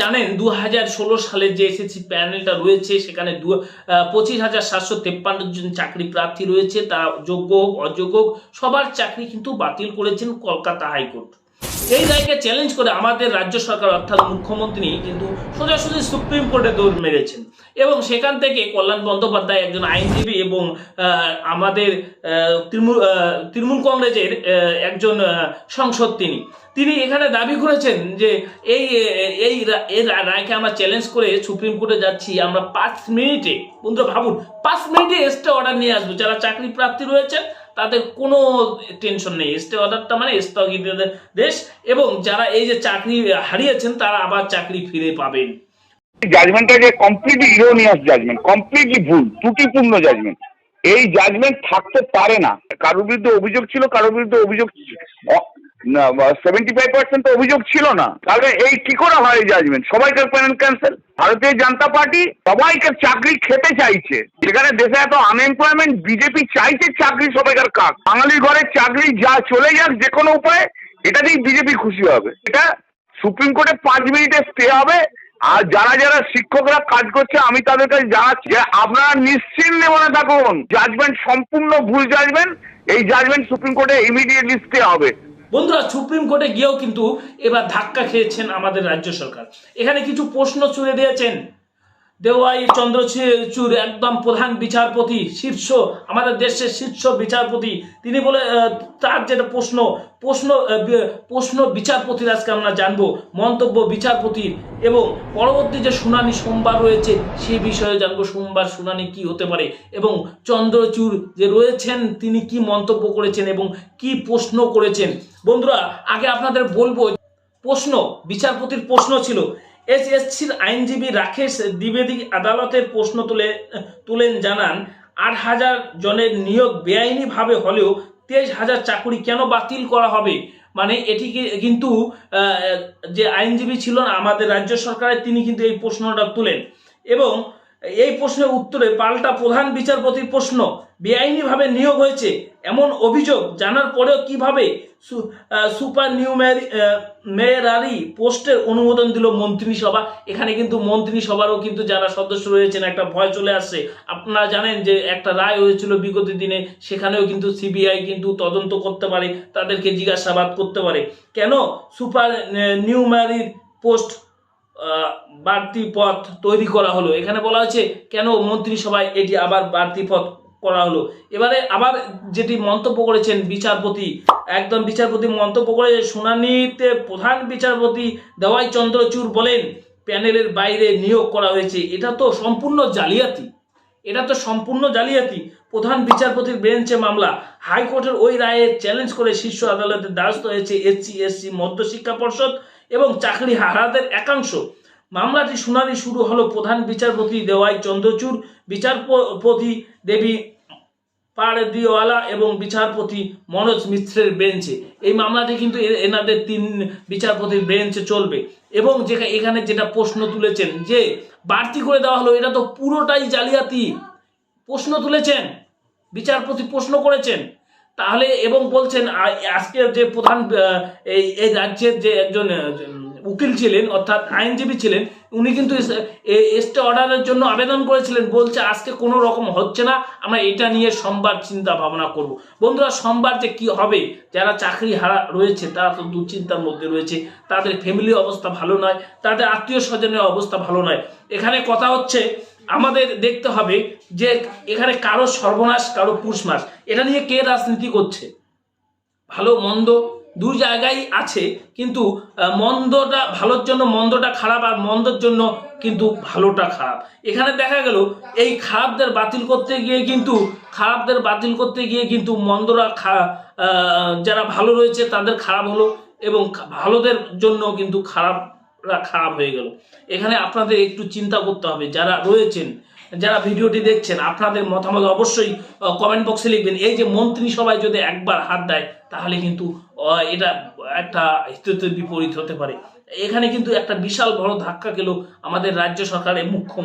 জানেন 2016 সালে যে এসএসসি প্যানেলটা রয়েছে সেখানে 25,753 জন চাকরি প্রার্থী রয়েছে, তারা যোগ্য হোক অযোগ্য হোক সবার চাকরি কিন্তু বাতিল করেছেন কলকাতা হাইকোর্ট। এই রায়কে চ্যালেঞ্জ করে আমাদের রাজ্য সরকার অর্থাৎ মুখ্যমন্ত্রী কিন্তু সোজাসুজি সুপ্রিম কোর্টে দৌড় মেরেছেন এবং সেখান থেকে কল্যাণ বন্দ্যোপাধ্যায় একজন আইনজীবী এবং আমাদের তৃণমূল কংগ্রেসের একজন সংসদ তিনি এখানে দাবি করেছেন যে এই রায়কে আমরা চ্যালেঞ্জ করে সুপ্রিম কোর্টে যাচ্ছি। আমরা 5 মিনিটে, বন্ধুরা ভাবুন, 5 মিনিটে স্টে অর্ডার নিয়ে আসবো। যারা চাকরি প্রার্থী রয়েছে তাদের কোনো টেনশন নেই, স্টে অর্ডারটা মানে স্থগিতাদেশ, এবং যারা এই যে চাকরি হারিয়েছেন তারা আবার চাকরি ফিরে পাবেন। জাজমেন্টটা যে কমপ্লিটলি ইরোনিয়াস জাজমেন্ট, কমপ্লিটলি ভুল, ত্রুটিপূর্ণ জাজমেন্ট। এই জাজমেন্ট থাকতে পারে না। কারোর বিরুদ্ধে অভিযোগ ছিল, কারোর বিরুদ্ধে অভিযোগ 75% অভিযোগ ছিল না, তাহলে এই কি করে হয় এই জাজমেন্ট? সবাইকার প্যানেল ক্যান্সেল। ভারতীয় জনতা পার্টি সবাইকে চাকরি খেতে চাইছে, যেখানে দেশে এত আনএমপ্লয়মেন্ট, বিজেপি চাইছে চাকরি সবাইকার কাক। বাঙালির ঘরে চাকরি যা চলে যাক যে কোনো উপায়ে, এটাতেই বিজেপি খুশি হবে। এটা সুপ্রিম কোর্টে 5 মিনিটে স্টে হবে। আর যারা শিক্ষকরা কাজ করছে আমি তাদের কাছে জানাচ্ছি যে আপনারা নিশ্চিন্তে মনে থাকুন, জাজমেন্ট সম্পূর্ণ ভুল জাজমেন্ট। এই জাজমেন্ট সুপ্রিম কোর্টে ইমিডিয়েটলি স্টে হবে। বন্ধুরা, সুপ্রিম কোর্টে গিয়েও কিন্তু এবার ধাক্কা খেয়েছেন আমাদের রাজ্য সরকার। এখানে কিছু প্রশ্ন ছুড়ে দিয়েছেন দেওয়াই চন্দ্রচূড়, একদম প্রধান বিচারপতি, আমাদের দেশের শীর্ষ বিচারপতি। তিনি বলে তার যেটা প্রশ্ন বিচারপতির আজকে আমরা জানবো, মন্তব্য বিচারপতির, এবং পরবর্তী যে শুনানি সোমবার রয়েছে সেই বিষয়ে জানবো সোমবার শুনানি কি হতে পারে, এবং চন্দ্রচূড় যে রয়েছেন তিনি কি মন্তব্য করেছেন এবং কি প্রশ্ন করেছেন। বন্ধুরা, আগে আপনাদের বলবো, বিচারপতির প্রশ্ন ছিল, এসএসসির আইনজীবী রাকেশ দ্বিবেদী আদালতের প্রশ্ন তুলেন, জানান 8,000 জনের নিয়োগ বেআইনিভাবে হলেও 23,000 চাকরি কেন বাতিল করা হবে। মানে এটি কিন্তু যে আইনজীবী ছিলেন আমাদের রাজ্য সরকারের, তিনি কিন্তু এই প্রশ্নটা তুলেন এবং এই প্রশ্নের উত্তরে পাল্টা প্রধান বিচারপতির প্রশ্ন, বেআইনিভাবে নিয়োগ হয়েছে এমন অভিযোগ জানার পরেও কিভাবে সুপারনিউমেরারি পোস্টের অনুমোদন দিল মন্ত্রিসভা। এখানে কিন্তু মন্ত্রিসভারও কিন্তু যারা সদস্য রয়েছেন একটা ভয় চলে আসছে। আপনারা জানেন যে একটা রায় হয়েছিল বিগত দিনে, সেখানেও কিন্তু সিবিআই কিন্তু তদন্ত করতে পারে, তাদেরকে জিজ্ঞাসাবাদ করতে পারে কেন সুপারনিউমেরারি পোস্ট বাড়তি পদ তৈরি করা হলো। এখানে বলা হচ্ছে কেন মন্ত্রিসভায় এটি আবার বাড়তি পদ করা হলো। এবারে আবার যেটি মন্তব্য করেছেন বিচারপতি, একদম বিচারপতি মন্তব্য করে শুনানিতে প্রধান বিচারপতি দেওয়াই চন্দ্রচূড় বলেন, প্যানেলের বাইরে নিয়োগ করা হয়েছে, এটা তো সম্পূর্ণ জালিয়াতি। প্রধান বিচারপতির বেঞ্চে মামলা, হাইকোর্টের ওই রায়ে চ্যালেঞ্জ করে শীর্ষ আদালতের দ্বারস্থ হয়েছে এসসি মধ্যশিক্ষা পর্ষদ এবং চাকরি হারাদের একাংশ। মামলাটি শুনানি শুরু হলো প্রধান বিচারপতি দেওয়াই চন্দ্রচূড়, বিচারপতি দেবী পারদিওয়ালা এবং বিচারপতি মনোজ মিশ্রের বেঞ্চে। এই মামলাটি কিন্তু এনাদের 3 বিচারপতির বেঞ্চে চলবে। এবং এখানে যেটা প্রশ্ন তুলেছেন যে বাড়তি করে দেওয়া হলো, এটা তো পুরোটাই জালিয়াতি। প্রশ্ন তুলেছেন বিচারপতি, প্রশ্ন করেছেন তাহলে, এবং বলছেন আজকে যে প্রধান এই রাজ্যের যে একজন উকিল ছিলেন অর্থাৎ আইনজীবী ছিলেন, উনি কিন্তু স্টে অর্ডারের জন্য আবেদন করেছিলেন। বলছে আজকে কোনো রকম হচ্ছে না, আমরা এটা নিয়ে সোমবার চিন্তা ভাবনা করব। বন্ধুরা, সোমবার যে কি হবে, যারা চাকরি হারা রয়েছে তারা তো দুশ্চিন্তার মধ্যে রয়েছে, তাদের ফ্যামিলির অবস্থা ভালো নয়, তাদের আত্মীয় স্বজনের অবস্থা ভালো নয়। এখানে কথা হচ্ছে আমাদের দেখতে হবে যে এখানে কারো সর্বনাশ, কারো পুষমাস, এটা নিয়ে কে রাজনীতি করছে। ভালো মন্দ দুই জায়গায় আছে, কিন্তু মন্দটা ভালোর জন্য মন্দটা খারাপ, আর মন্দর জন্য কিন্তু ভালোটা খারাপ। এখানে দেখা গেল এই খারাপদের বাতিল করতে গিয়ে কিন্তু মন্দরা যারা ভালো রয়েছে তাদের খারাপ হলো, এবং ভালোদের জন্য কিন্তু খারাপ হয়ে গেল। এখানে আপনাদের একটু চিন্তা করতে হবে, যারা রয়েছেন, যারা ভিডিওটি দেখছেন, আপনাদের মতামত অবশ্যই কমেন্ট বক্সে লিখবেন। এই যে মন্ত্রিসভায় যদি একবার হাত দেয় তাহলে কিন্তু এটা একটা বিপরীত হতে পারে। এখানে কিন্তু একটা বিশাল বড় ধাক্কা গেল আমাদের রাজ্য সরকারের মুখ্যমন্ত্রী।